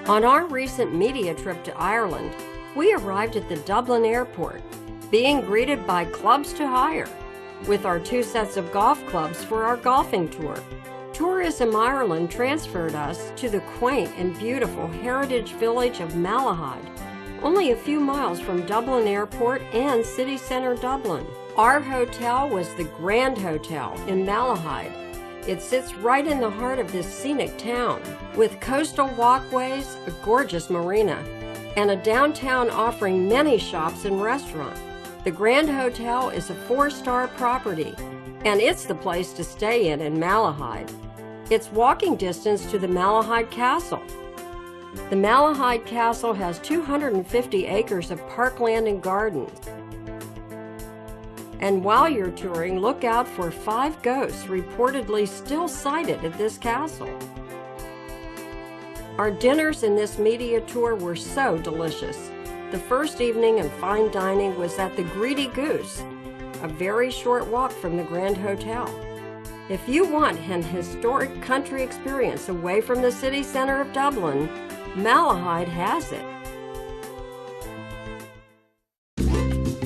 On our recent media trip to Ireland, we arrived at the Dublin airport, being greeted by clubs to hire, with our 2 sets of golf clubs for our golfing tour. Tourism Ireland transferred us to the quaint and beautiful heritage village of Malahide, only a few miles from Dublin Airport and city centre Dublin. Our hotel was the Grand Hotel in Malahide. It sits right in the heart of this scenic town, with coastal walkways, a gorgeous marina, and a downtown offering many shops and restaurants. The Grand Hotel is a 4-star property, and it's the place to stay in Malahide. It's walking distance to the Malahide Castle. The Malahide Castle has 250 acres of parkland and gardens. And while you're touring, look out for 5 ghosts reportedly still sighted at this castle. Our dinners in this media tour were so delicious. The first evening of fine dining was at the Greedy Goose, a very short walk from the Grand Hotel. If you want an historic country experience away from the city centre of Dublin, Malahide has it.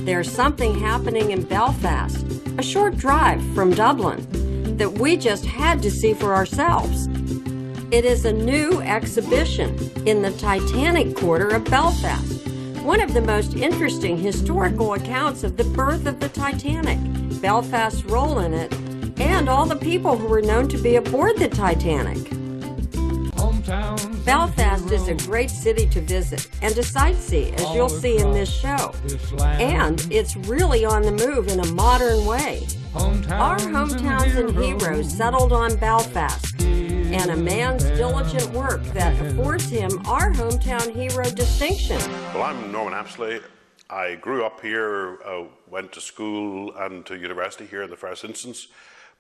There's something happening in Belfast, a short drive from Dublin, that we just had to see for ourselves. It is a new exhibition in the Titanic Quarter of Belfast, one of the most interesting historical accounts of the birth of the Titanic, Belfast's role in it, and all the people who were known to be aboard the Titanic. Belfast is a great city to visit and to sightsee, as you'll see in this show. And it's really on the move in a modern way. Our hometowns and heroes settled on Belfast, and a man's diligent work that affords him our hometown hero distinction. Well, I'm Norman Apsley. I grew up here, went to school and to university here in the first instance,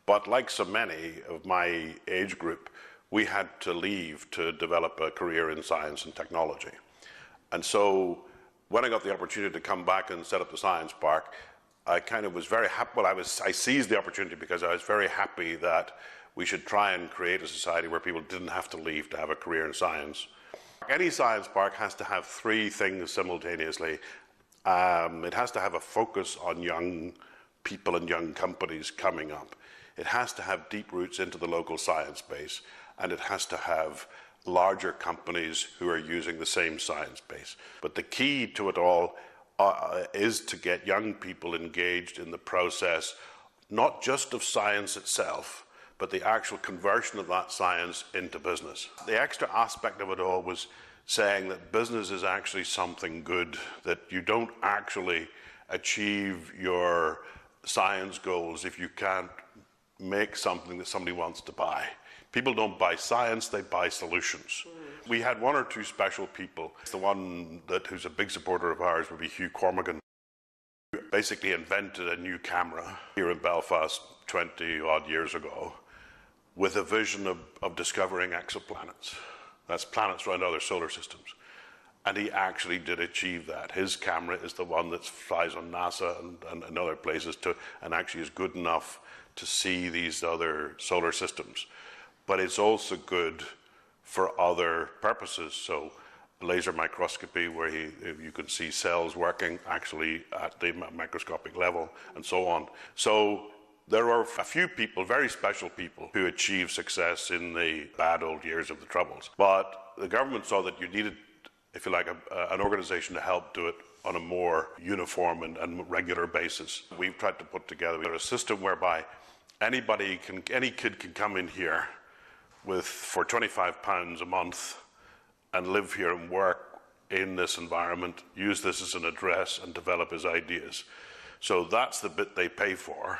but like so many of my age group, we had to leave to develop a career in science and technology. And so when I got the opportunity to come back and set up the science park, I kind of was very happy. Well, I seized the opportunity because I was very happy that we should try and create a society where people didn't have to leave to have a career in science. Any science park has to have 3 things simultaneously. It has to have a focus on young people and young companies coming up. It has to have deep roots into the local science base, and it has to have larger companies who are using the same science base. But the key to it all is to get young people engaged in the process, not just of science itself, but the actual conversion of that science into business. The extra aspect of it all was saying that business is actually something good, that you don't actually achieve your science goals if you can't make something that somebody wants to buy. People don't buy science, they buy solutions. We had 1 or 2 special people. The one who's a big supporter of ours would be Hugh Cormagan, who basically invented a new camera here in Belfast 20-odd years ago with a vision of discovering exoplanets. That's planets around other solar systems. And he actually did achieve that. His camera is the one that flies on NASA and other places and actually is good enough to see these other solar systems. But it's also good for other purposes. So laser microscopy, where you can see cells working actually at the microscopic level, and so on. So there are a few people, very special people, who achieved success in the bad old years of the Troubles. But the government saw that you needed, if you like, an organization to help do it on a more uniform and regular basis. We've tried to put together a system whereby any kid can come in here for £25 a month and live here and work in this environment, use this as an address and develop his ideas. So that's the bit they pay for.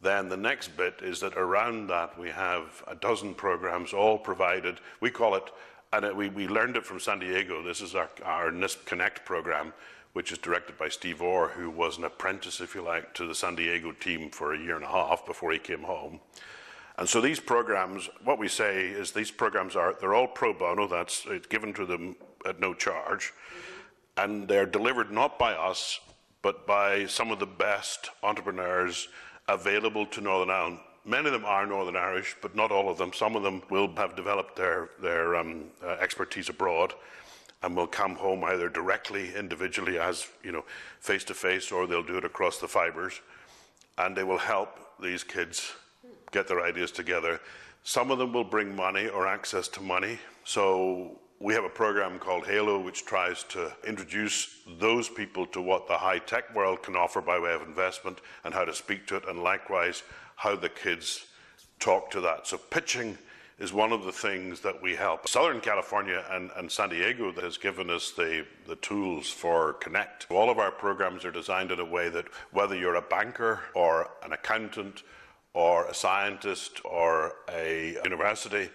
Then the next bit is that around that we have a dozen programs all provided. We call it, and we learned it from San Diego. This is our Nist Connect program, which is directed by Steve Orr, who was an apprentice, if you like, to the San Diego team for a year and a half before he came home. And so these programs, what we say is these programs they're all pro bono, it's given to them at no charge, and they're delivered not by us, but by some of the best entrepreneurs available to Northern Ireland Many of them are Northern Irish, but not all of them. Some of them will have developed their expertise abroad and will come home either directly, individually, as face to face, or they'll do it across the fibres, and they will help these kids get their ideas together. Some of them will bring money or access to money. So we have a program called Halo, which tries to introduce those people to what the high-tech world can offer by way of investment and how to speak to it, and likewise how the kids talk to that. So pitching is one of the things that we help. Southern California and San Diego that has given us the tools for Connect. All of our programs are designed in a way that whether you're a banker or an accountant or a scientist or a university,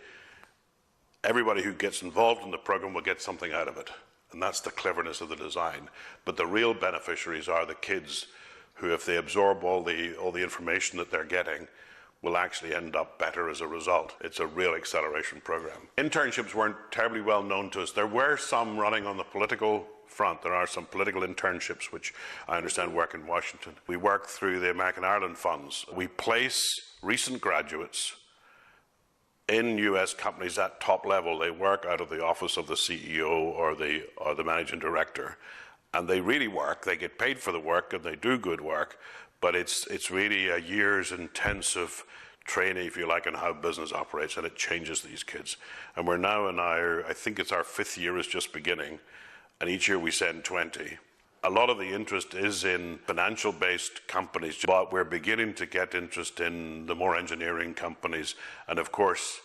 everybody who gets involved in the program will get something out of it. And that's the cleverness of the design. But the real beneficiaries are the kids who, if they absorb all the information that they're getting, will actually end up better as a result. It's a real acceleration program. Internships weren't terribly well known to us. There were some running on the political front. There are some political internships, which I understand work in Washington. We work through the American Ireland funds. We place recent graduates in US companies at top level. They work out of the office of the CEO or the managing director. And they really work, they get paid for the work, and they do good work, but it's really a year's intensive training, if you like, on how business operates, and it changes these kids. And we're now in I think it's our 5th year is just beginning, and each year we send 20. A lot of the interest is in financial-based companies, but we're beginning to get interest in the more engineering companies, and of course,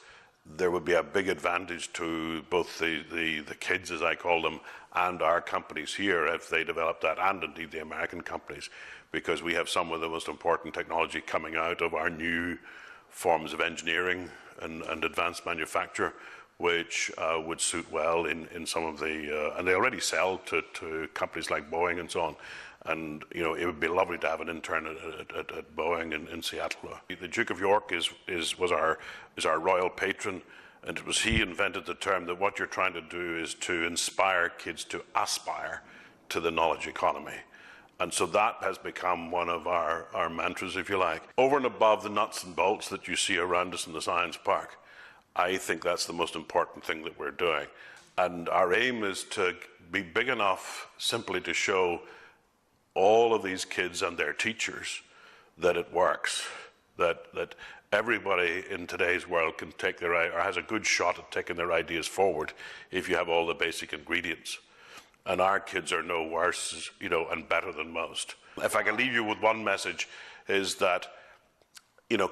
there would be a big advantage to both the kids, as I call them, and our companies here if they develop that, and indeed the American companies, because we have some of the most important technology coming out of our new forms of engineering and advanced manufacture, which would suit well in some of the, and they already sell to companies like Boeing and so on. And it would be lovely to have an intern at Boeing in Seattle. The Duke of York was our royal patron, and it was he invented the term that what you're trying to do is to inspire kids to aspire to the knowledge economy. And so that has become one of our mantras, if you like. Over and above the nuts and bolts that you see around us in the science park, I think that's the most important thing that we're doing. And our aim is to be big enough simply to show all of these kids and their teachers that it works, that everybody in today's world can take or has a good shot at taking their ideas forward if you have all the basic ingredients. And our kids are no worse, and better than most. If I can leave you with one message, is that,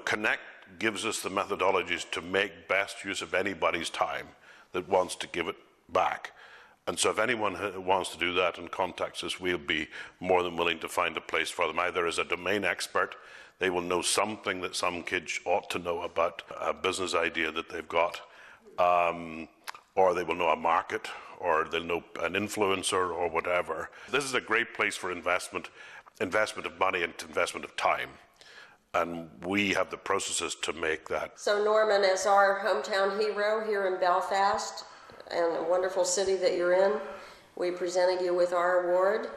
Connect gives us the methodologies to make best use of anybody's time that wants to give it back. And so if anyone wants to do that and contacts us, we'll be more than willing to find a place for them. Either as a domain expert, they will know something that some kids ought to know about a business idea that they've got, or they will know a market, or they'll know an influencer or whatever. This is a great place for investment of money and investment of time. And we have the processes to make that. So Norman, as our hometown hero here in Belfast, and a wonderful city that you're in, we presented you with our award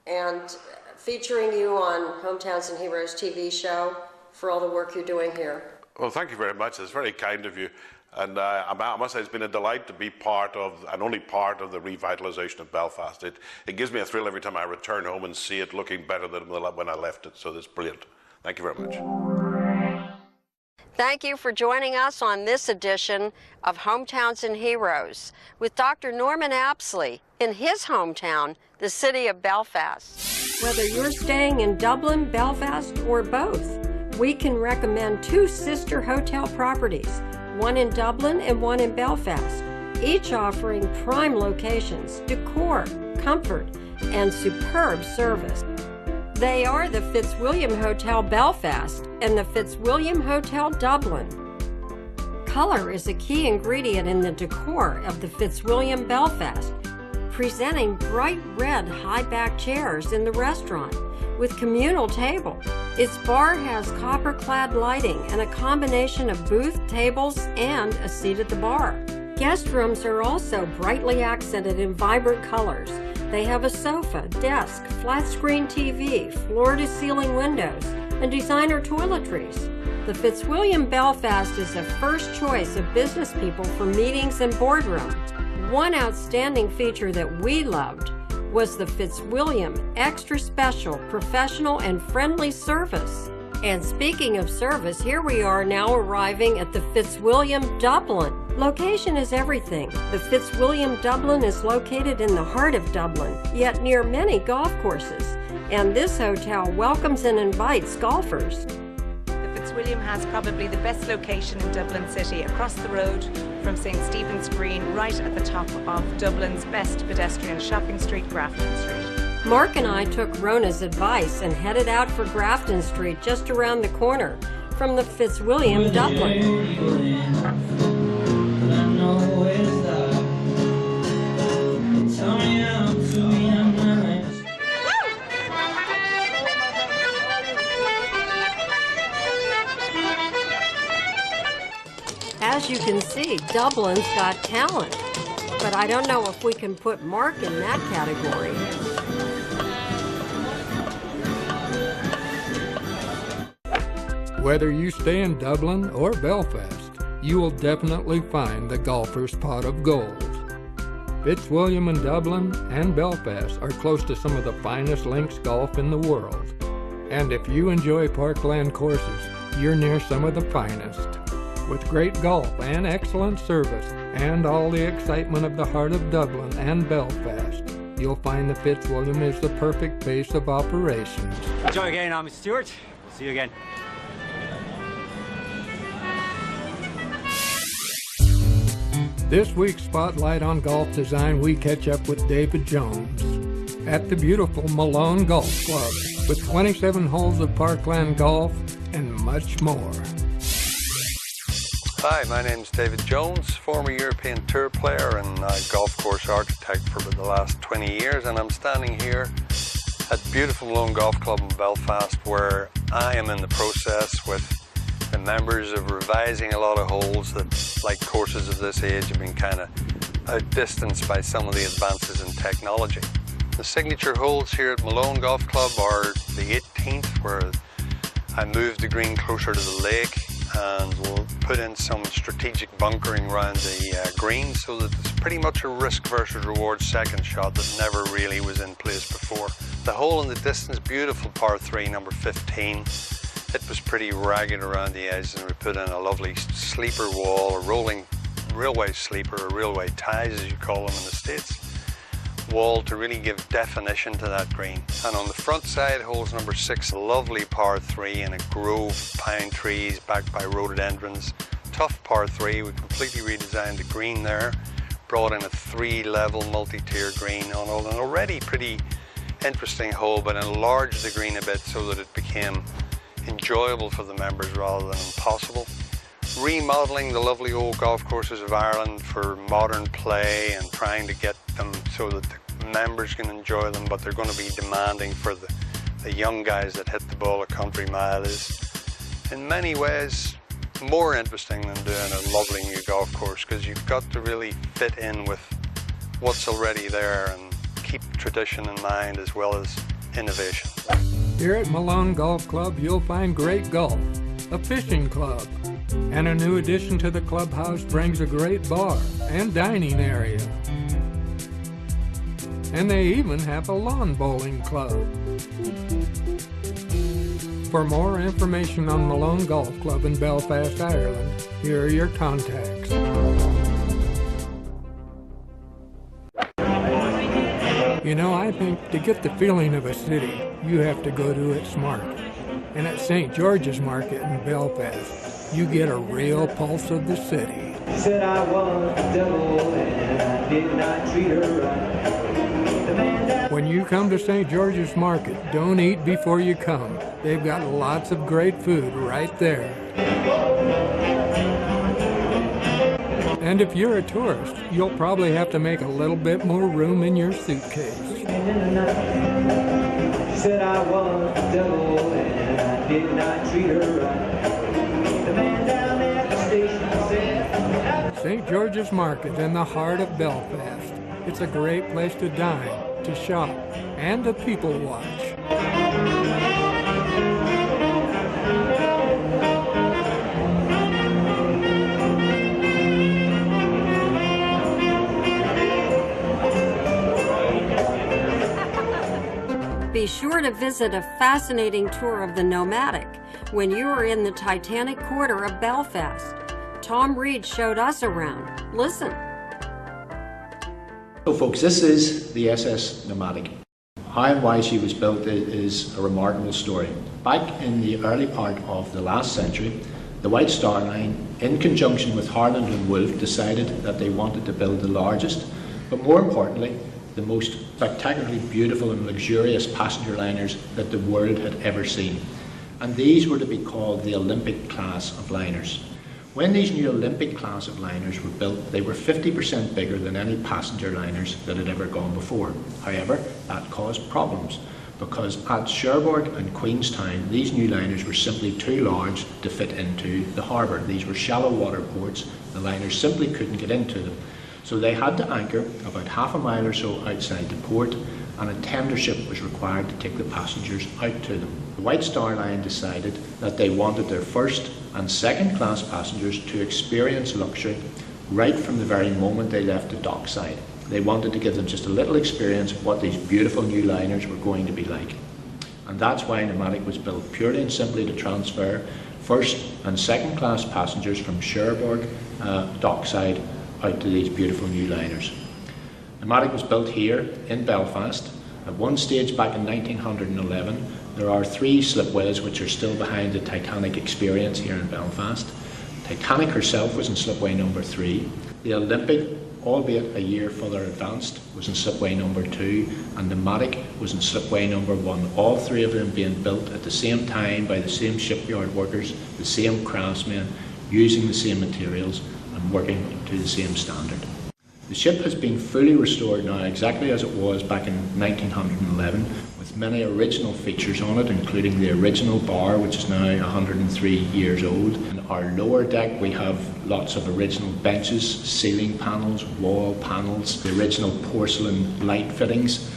and featuring you on Hometowns and Heroes TV show for all the work you're doing here. Well, thank you very much. It's very kind of you. And I must say it's been a delight to be part of, and only part of, the revitalization of Belfast. It gives me a thrill every time I return home and see it looking better than when I left it. So that's brilliant. Thank you very much. Thank you for joining us on this edition of Hometowns and Heroes with Dr. Norman Apsley in his hometown, the city of Belfast. Whether you're staying in Dublin, Belfast, or both, we can recommend 2 sister hotel properties, one in Dublin and one in Belfast, each offering prime locations, decor, comfort, and superb service. They are the Fitzwilliam Hotel Belfast and the Fitzwilliam Hotel Dublin. Color is a key ingredient in the decor of the Fitzwilliam Belfast, presenting bright red high-back chairs in the restaurant with communal table. Its bar has copper-clad lighting and a combination of booth, tables, and a seat at the bar. Guest rooms are also brightly accented in vibrant colors. They have a sofa, desk, flat-screen TV, floor-to-ceiling windows, and designer toiletries. The Fitzwilliam Belfast is a first choice of business people for meetings and boardroom. One outstanding feature that we loved was the Fitzwilliam Extra Special Professional and Friendly Service. And speaking of service, here we are now arriving at the Fitzwilliam Dublin. Location is everything. The Fitzwilliam Dublin is located in the heart of Dublin, yet near many golf courses. And this hotel welcomes and invites golfers. Fitzwilliam has probably the best location in Dublin City, across the road from St. Stephen's Green, right at the top of Dublin's best pedestrian shopping street, Grafton Street. Mark and I took Rona's advice and headed out for Grafton Street, just around the corner from the Fitzwilliam Dublin. As you can see, Dublin's got talent, but I don't know if we can put Mark in that category. Whether you stay in Dublin or Belfast, you will definitely find the golfer's pot of gold. Fitzwilliam in Dublin and Belfast are close to some of the finest links golf in the world. And if you enjoy parkland courses, you're near some of the finest. With great golf and excellent service and all the excitement of the heart of Dublin and Belfast, you'll find the Fitzwilliam is the perfect base of operations. Enjoy again, I'm Stuart. See you again. This week's Spotlight on Golf Design, we catch up with David Jones at the beautiful Malone Golf Club with 27 holes of parkland golf and much more. Hi, my name's David Jones, former European Tour player and golf course architect for about the last 20 years, and I'm standing here at beautiful Malone Golf Club in Belfast, where I am in the process with the members of revising a lot of holes that, like courses of this age, have been kind of outdistanced by some of the advances in technology. The signature holes here at Malone Golf Club are the 18th, where I moved the green closer to the lake, and we'll put in some strategic bunkering around the green, so that it's pretty much a risk versus reward second shot that never really was in place before. The hole in the distance, beautiful par 3, number 15. It was pretty ragged around the edges, and we put in a lovely sleeper wall, a rolling railway sleeper, or railway ties as you call them in the States, wall to really give definition to that green. And on the front side, holes number 6, a lovely par 3 in a grove of pine trees backed by rhododendrons. Tough par 3, we completely redesigned the green there, brought in a 3-level multi-tier green on an already pretty interesting hole, but enlarged the green a bit so that it became enjoyable for the members rather than impossible. Remodeling the lovely old golf courses of Ireland for modern play and trying to get them so that the members can enjoy them, but they're going to be demanding for the young guys that hit the ball a country mile, is in many ways more interesting than doing a lovely new golf course, because you've got to really fit in with what's already there and keep tradition in mind as well as innovation. Here at Malone Golf Club, you'll find great golf, a fishing club, and a new addition to the clubhouse brings a great bar and dining area. And they even have a lawn bowling club. For more information on Malone Golf Club in Belfast, Ireland, here are your contacts. You know, I think to get the feeling of a city, you have to go to its market. And at St. George's Market in Belfast, you get a real pulse of the city. Said I was the devil and I did not treat her right. When you come to St. George's Market, don't eat before you come. They've got lots of great food right there. And if you're a tourist, you'll probably have to make a little bit more room in your suitcase. She said I was the devil and I did not treat her right. The man down there at the station said, St. George's Market in the heart of Belfast. It's a great place to dine, to shop, and to people watch. be sure to visit a fascinating tour of the Nomadic when you are in the Titanic Quarter of Belfast. Tom Reed showed us around. Listen. So folks, this is the SS Nomadic. How and why she was built is a remarkable story. Back in the early part of the last century, the White Star Line, in conjunction with Harland and Wolff, decided that they wanted to build the largest, but more importantly, the most spectacularly beautiful and luxurious passenger liners that the world had ever seen. And these were to be called the Olympic class of liners. When these new Olympic class of liners were built, they were 50% bigger than any passenger liners that had ever gone before. However, that caused problems because at Cherbourg and Queenstown, these new liners were simply too large to fit into the harbour. These were shallow water ports. The liners simply couldn't get into them. So they had to anchor about half a mile or so outside the port, and a tender ship was required to take the passengers out to them. The White Star Line decided that they wanted their first and second class passengers to experience luxury right from the very moment they left the dockside. They wanted to give them just a little experience of what these beautiful new liners were going to be like. And that's why Nomadic was built, purely and simply to transfer first and second class passengers from Cherbourg dockside out to these beautiful new liners. Nomadic was built here in Belfast. At one stage back in 1911, there are 3 slipways which are still behind the Titanic experience here in Belfast. Titanic herself was in slipway number 3. The Olympic, albeit a year further advanced, was in slipway number 2, and the Nomadic was in slipway number 1. All 3 of them being built at the same time by the same shipyard workers, the same craftsmen, using the same materials and working to the same standard. The ship has been fully restored now exactly as it was back in 1911, with many original features on it, including the original bar, which is now 103 years old. In our lower deck we have lots of original benches, ceiling panels, wall panels, the original porcelain light fittings,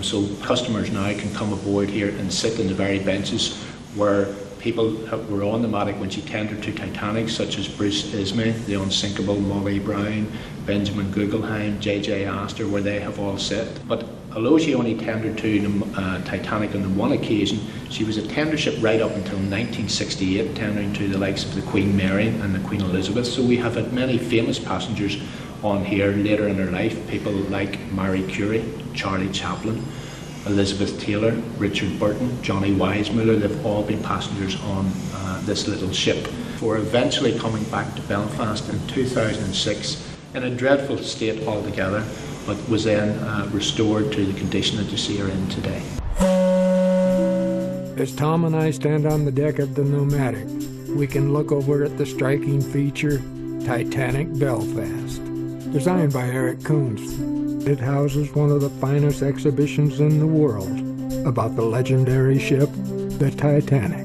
so customers now can come aboard here and sit in the very benches where people were on the Nomadic when she tendered to Titanic, such as Bruce Ismay, the unsinkable Molly Brown, Benjamin Guggenheim, J.J. Astor, where they have all sat. But although she only tendered to Titanic on the one occasion, she was a tender ship right up until 1968, tendering to the likes of the Queen Mary and the Queen Elizabeth. So we have had many famous passengers on here later in her life, people like Marie Curie, Charlie Chaplin, Elizabeth Taylor, Richard Burton, Johnny Weissmuller. They've all been passengers on this little ship, before eventually coming back to Belfast in 2006 in a dreadful state altogether, but was then restored to the condition that you see her in today. As Tom and I stand on the deck of the Nomadic, we can look over at the striking feature, Titanic Belfast, designed by Eric Kunz. It houses one of the finest exhibitions in the world about the legendary ship, the Titanic.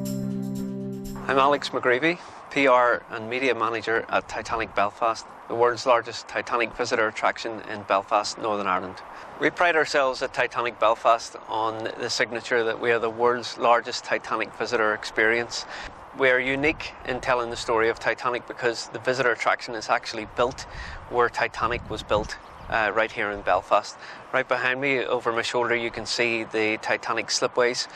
I'm Alex McGreevy, PR and Media Manager at Titanic Belfast, the world's largest Titanic visitor attraction in Belfast, Northern Ireland. We pride ourselves at Titanic Belfast on the signature that we are the world's largest Titanic visitor experience. We are unique in telling the story of Titanic because the visitor attraction is actually built where Titanic was built. Right here in Belfast. Right behind me, over my shoulder, you can see the Titanic Slipways,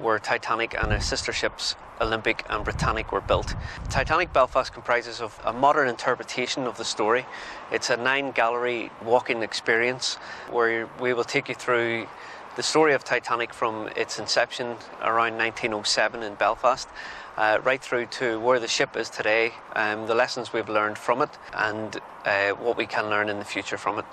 where Titanic and her sister ships, Olympic and Britannic, were built. Titanic Belfast comprises of a modern interpretation of the story. It's a 9-gallery walking experience where we will take you through the story of Titanic from its inception around 1907 in Belfast, right through to where the ship is today, the lessons we've learned from it, and what we can learn in the future from it.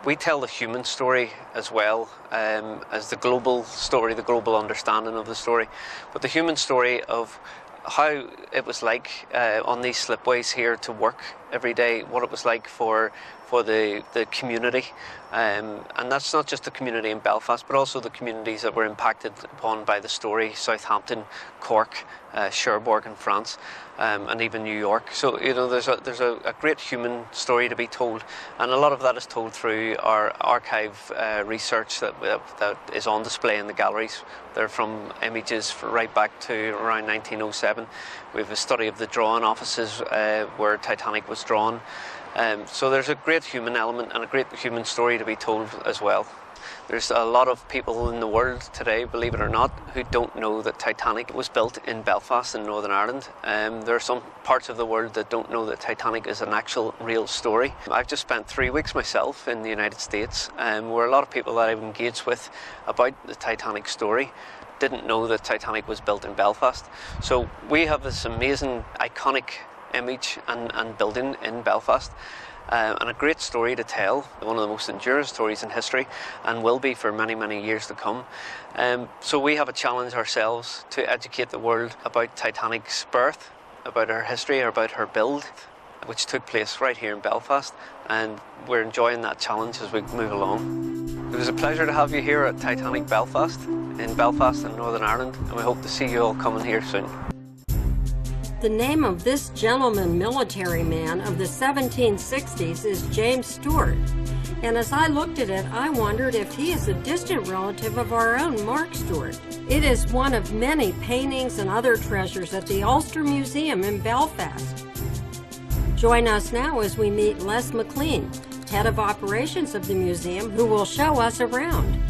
We tell the human story as well as the global story, the global understanding of the story, but the human story of how it was like on these slipways here to work every day, what it was like for the community, and that's not just the community in Belfast, but also the communities that were impacted upon by the story: Southampton, Cork, Cherbourg in France, and even New York. So there's a great human story to be told, and a lot of that is told through our archive research that is on display in the galleries. They're from images right back to around 1907. We have a study of the drawing offices where Titanic was drawn. So there's a great human element and a great human story to be told as well. There's a lot of people in the world today, believe it or not, who don't know that Titanic was built in Belfast in Northern Ireland. There are some parts of the world that don't know that Titanic is an actual real story. I've just spent 3 weeks myself in the United States, where a lot of people that I've engaged with about the Titanic story didn't know that Titanic was built in Belfast. So we have this amazing, iconic image and building in Belfast. And a great story to tell, one of the most enduring stories in history, and will be for many, many years to come. So we have a challenge ourselves to educate the world about Titanic's birth, about her history, or about her build, which took place right here in Belfast, and we're enjoying that challenge as we move along. It was a pleasure to have you here at Titanic Belfast, in Belfast in Northern Ireland, and we hope to see you all coming here soon. The name of this gentleman military man of the 1760s is James Stewart, and as I looked at it, I wondered if he is a distant relative of our own Mark Stewart. It is one of many paintings and other treasures at the Ulster Museum in Belfast. Join us now as we meet Les McLean, head of operations of the museum, who will show us around.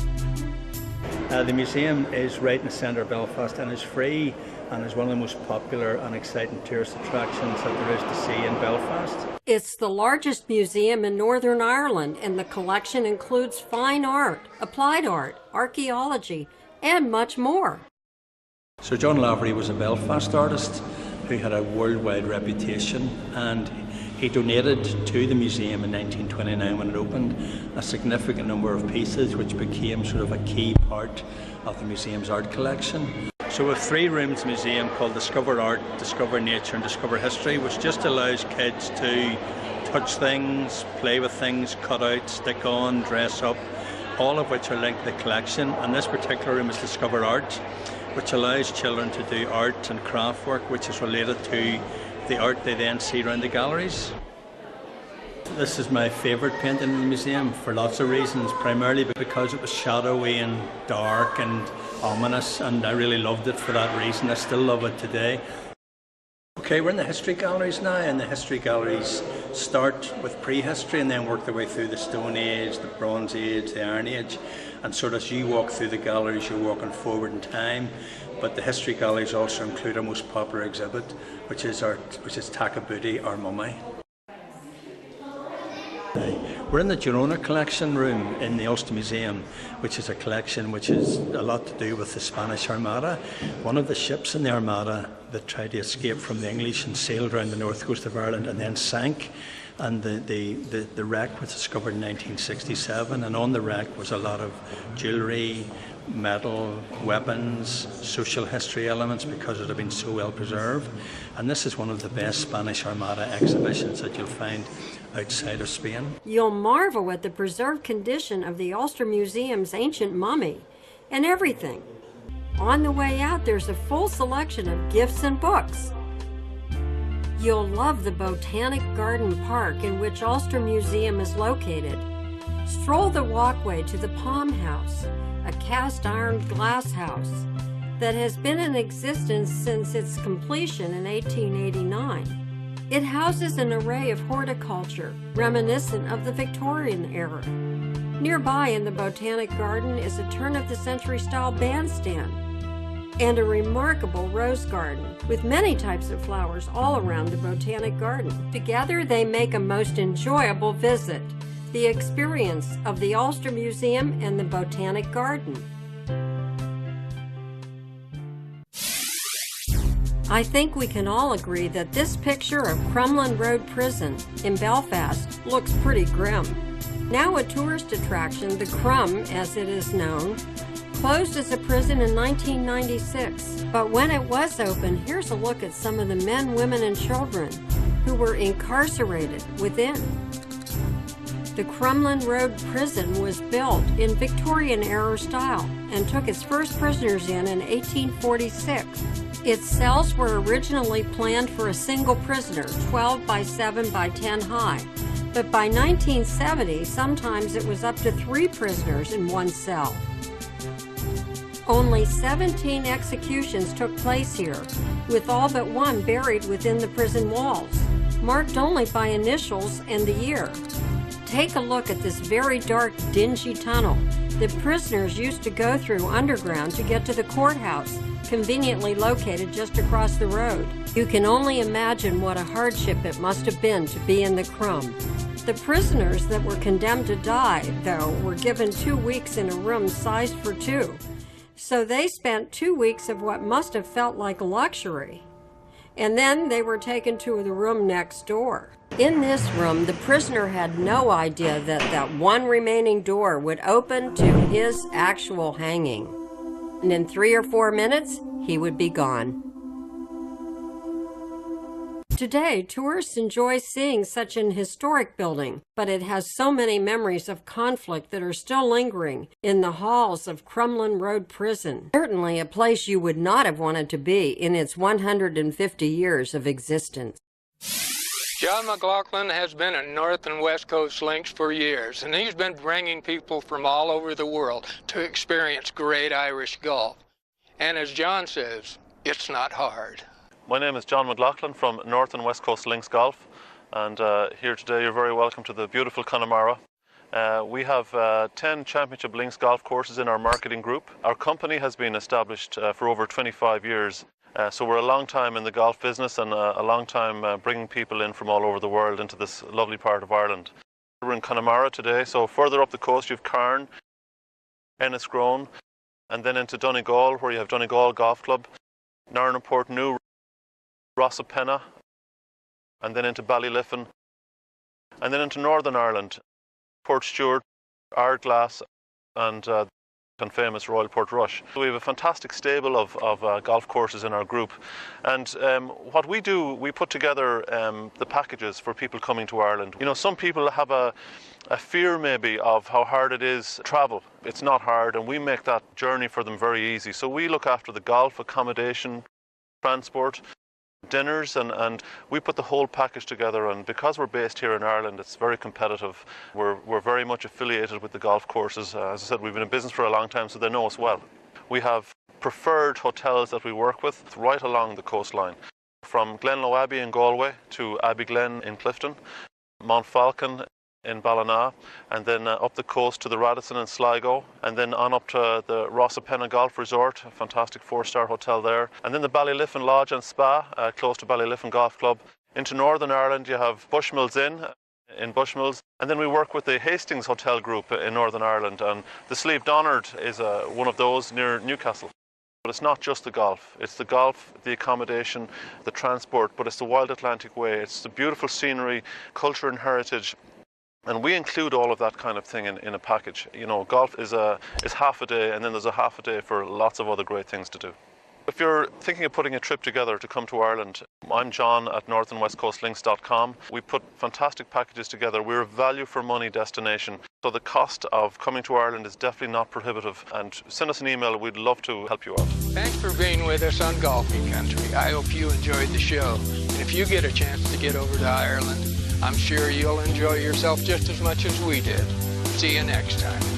The museum is right in the centre of Belfast and is free, and is one of the most popular and exciting tourist attractions that there is to see in Belfast. It's the largest museum in Northern Ireland, and the collection includes fine art, applied art, archaeology, and much more. Sir John Lavery was a Belfast artist who had a worldwide reputation, and he donated to the museum in 1929 when it opened a significant number of pieces which became sort of a key part of the museum's art collection. So we have 3 rooms in the museum called Discover Art, Discover Nature and Discover History, which just allows kids to touch things, play with things, cut out, stick on, dress up, all of which are linked to the collection. And this particular room is Discover Art, which allows children to do art and craft work which is related to the art they then see around the galleries. This is my favourite painting in the museum for lots of reasons, primarily because it was shadowy and dark and ominous, and I really loved it for that reason. I still love it today. Okay, we're in the history galleries now, and the history galleries start with prehistory and then work their way through the Stone Age, the Bronze Age, the Iron Age, and so as you walk through the galleries you're walking forward in time. But the history galleries also include our most popular exhibit, which is Takabuti, our mummy. We're in the Girona collection room in the Ulster Museum, which is a collection which has a lot to do with the Spanish Armada. One of the ships in the Armada that tried to escape from the English and sailed around the north coast of Ireland and then sank. And the wreck was discovered in 1967, and on the wreck was a lot of jewellery, metal, weapons, social history elements, because it had been so well preserved. And this is one of the best Spanish Armada exhibitions that you'll find outside of Spain. You'll marvel at the preserved condition of the Ulster Museum's ancient mummy and everything. On the way out, there's a full selection of gifts and books. You'll love the Botanic Garden Park in which Ulster Museum is located. Stroll the walkway to the Palm House, a cast-iron glass house that has been in existence since its completion in 1889. It houses an array of horticulture reminiscent of the Victorian era. Nearby in the Botanic Garden is a turn-of-the-century style bandstand and a remarkable rose garden with many types of flowers all around the Botanic Garden. Together they make a most enjoyable visit, the experience of the Ulster Museum and the Botanic Garden. I think we can all agree that this picture of Crumlin Road Prison in Belfast looks pretty grim. Now a tourist attraction, the Crum, as it is known, closed as a prison in 1996. But when it was open, here's a look at some of the men, women, and children who were incarcerated within. The Crumlin Road Prison was built in Victorian-era style and took its first prisoners in 1846. Its cells were originally planned for a single prisoner, 12 by 7 by 10 high. But by 1970, sometimes it was up to 3 prisoners in one cell. Only 17 executions took place here, with all but one buried within the prison walls. marked only by initials and the year. Take a look at this very dark, dingy tunnel that prisoners used to go through underground to get to the courthouse, conveniently located just across the road. You can only imagine what a hardship it must have been to be in the Crum. The prisoners that were condemned to die, though, were given 2 weeks in a room sized for two. So they spent 2 weeks of what must have felt like luxury. And then they were taken to the room next door. In this room, the prisoner had no idea that that one remaining door would open to his actual hanging. And in 3 or 4 minutes, he would be gone. Today, tourists enjoy seeing such an historic building, but it has so many memories of conflict that are still lingering in the halls of Crumlin Road Prison. Certainly a place you would not have wanted to be in its 150 years of existence. John McLaughlin has been at North and West Coast Links for years, and he's been bringing people from all over the world to experience great Irish golf. And as John says, it's not hard. My name is John McLaughlin from North and West Coast Links Golf, and here today you're very welcome to the beautiful Connemara. We have 10 Championship Links golf courses in our marketing group. Our company has been established for over 25 years, so we're a long time in the golf business and a long time bringing people in from all over the world into this lovely part of Ireland. We're in Connemara today, so further up the coast you've Carn, Ennisgrone, and then into Donegal, where you have Donegal Golf Club, Narn Portneuf, Rosapenna, and then into Ballyliffin, and then into Northern Ireland, Portstewart, Ardglass, and famous Royal Portrush. So we have a fantastic stable of golf courses in our group, and what we do, we put together the packages for people coming to Ireland. You know, some people have a fear maybe of how hard it is to travel. It's not hard, and we make that journey for them very easy. So we look after the golf, accommodation, transport, dinners, and we put the whole package together, and because we're based here in Ireland, it's very competitive. We're very much affiliated with the golf courses. As I said, we've been in business for a long time, so they know us well. We have preferred hotels that we work with right along the coastline, from Glenlow Abbey in Galway to Abbey-Glen in Clifton, Montfalcon in Ballina, and then up the coast to the Radisson in Sligo, and then on up to the Rosapenna Golf Resort, a fantastic 4-star hotel there, and then the Ballyliffin Lodge and Spa, close to Ballyliffin Golf Club. Into Northern Ireland you have Bushmills Inn in Bushmills, and then we work with the Hastings Hotel Group in Northern Ireland, and the Slieve Donard is one of those near Newcastle. But it's not just the golf, it's the golf, the accommodation, the transport, but it's the Wild Atlantic Way, it's the beautiful scenery, culture and heritage. And we include all of that kind of thing in a package. You know, golf is half a day, and then there's a half a day for lots of other great things to do. If you're thinking of putting a trip together to come to Ireland, I'm John at northandwestcoastlinks.com. We put fantastic packages together. We're a value for money destination. So the cost of coming to Ireland is definitely not prohibitive. And send us an email, we'd love to help you out. Thanks for being with us on Golfing Country. I hope you enjoyed the show. And if you get a chance to get over to Ireland, I'm sure you'll enjoy yourself just as much as we did. See you next time.